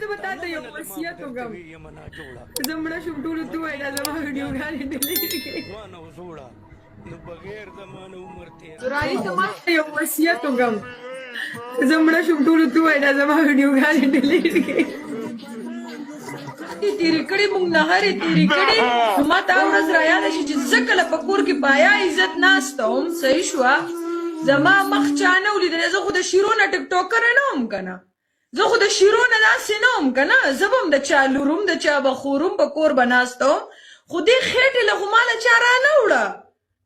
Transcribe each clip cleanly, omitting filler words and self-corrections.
زه به تا ته یو وصیت وکړم زه مړه شم ټولو ته ووایه دا زما ویډیوګانې ډیلیټ کړې زرالي ته ما ته یو وصیت وکړم زه مړه شم ټولو ته ووایه دا زما ویډیوګانې ډیلیټ کړې تیرې کړې موږ نهارې تیرې کړې نو ما ته ورځ رایاده شي چې زه کله په کور کې بایا عزت ناسته وم صحیح شوه زما مخ چا نه ولیدلی زه خو د شیرو نه ټک ټوکره نه وم که نه زه خو د شیرو نه داسې نه وم که نه زه به هم د چا لورم د چا به خورم په کور به ناسته وم خو دې خېټې له خو ماله چا را نه وړه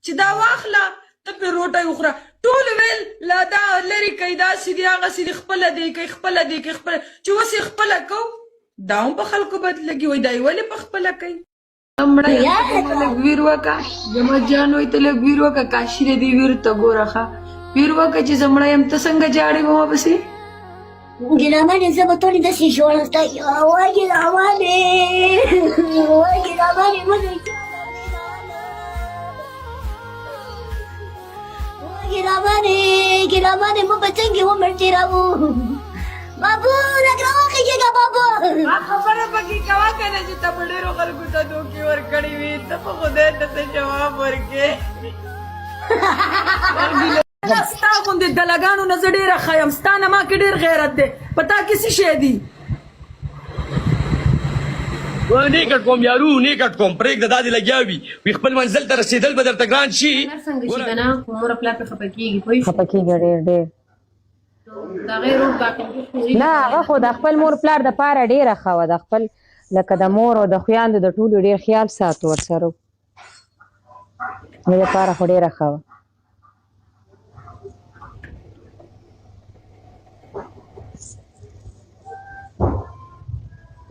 چې دا واخله ته پرې روټۍ وخوره ټول ویل لا دا لرې کوي داسې دي هغسې دي خپله دی کوي خپله دی کوي خپله چې اوس یې خپله کوو دا هم په خلکو بد لګي وایي دا یې ولې په خپله کوي مړه لږ ویر وکړه جمعت جان وایي ته لږ ویر وکړه کاشي دې ویر ته ګوره ښه ویر وکړه چې زه مړه یم ته څنګه جاړې به ما پسې ګرامانې زه به ټولې داسې ژوړم ستا وای ګرامانې وای ګرامانې وای ګرامانې مو به څنګه ومړ تېراوو بابو لږ راوخېږېږه بابو خبره پکې کوه که نه چې ته په ډېرو خلکو ته دوکې ورکړې وي ته په خدای ته ته جواب ورکړې ستا غوندې دلګانو نه زه ډېره ښه یم ستا نه ما کې ډېر غیرت دی په تا کې څه شی دي نه کټ کوم یارو نه کټ کوم پرېږده دا دې لګیا وي وي خپل منزل ته رسېدل به درته ګران شي څنګه شي که نه مور پلار پرې خفه کېږي پوه شو خفه کېږي ډېر ډېر د هغې روډ باقي نه هغه خو د خپل مور پلار دپاره ډېره ښه وه د خپل لکه د مور او د خویندو د ټولو ډېر خیال ساتو ورسره دې دپاره خو ډېره ښه وه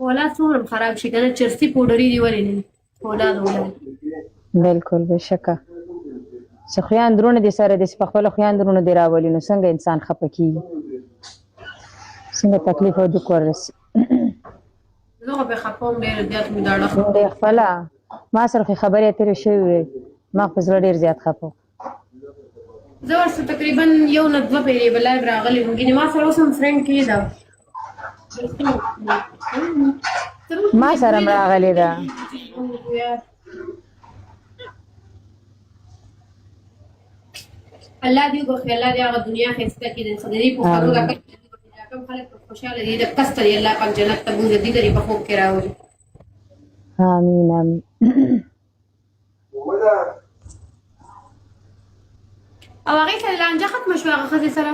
اولاد څومره خراب شي که نه چرسي پوډري دي ولې نه اولاد بلکل بېشکه چې خویندرونه دې سره داسې په خپلو خویندرونو دې راولي نو څنګه انسان خفه کېږي څنګه تکلیف او دک وررسي زه خو پرې خفه وم ډېر زیات مې دا ډخ دې خپله ما سره خو خبرې اترې شوې وې ما خو په زړه ډېر زیات خفه وم زه ورسره تقریبا یو نه دوه پیرې به لایب راغلی وم ګینې ما سره اوس هم فرینډ کېده ما سره هم راغلې ده الله دې وبخښي الله دې هغه دنیا ښایسته کړي د دې په خوږو کوم خلک خوشحاله دي د کس ته الله پاک جنت ته بوځي دې لري په خوب کې راوړي آمین آمین او هغې سره لانجه ختمه شوه هغه ښځې سره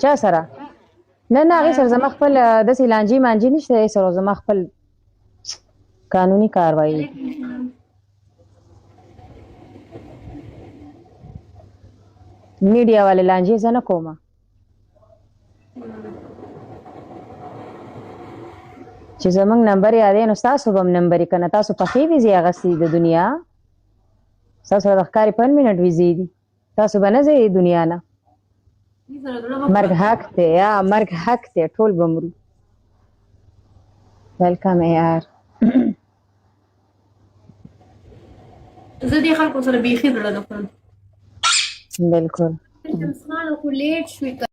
چا سره نه نه هغې سره زما خپل داسې لانجې مانجې نشته هغې سره زما خپل قانوني کاروایي میډیا والے لانجې زه نه کومه چې زموږ نمبر یادې نو ستاسو به هم نمبر یې که نه تاسو پخې ویزې اخیستې د دنیا ستاسو د ښکاري 5 منټ ویزې دي تاسو به نه ځئ دنیا نه مرګ حق دی یا مرګ حق دی ټول به مرو ویلکم یار زه دې خلکو سره بیخي زړه نه خورم بلکل مسخانه خو لیټ شوې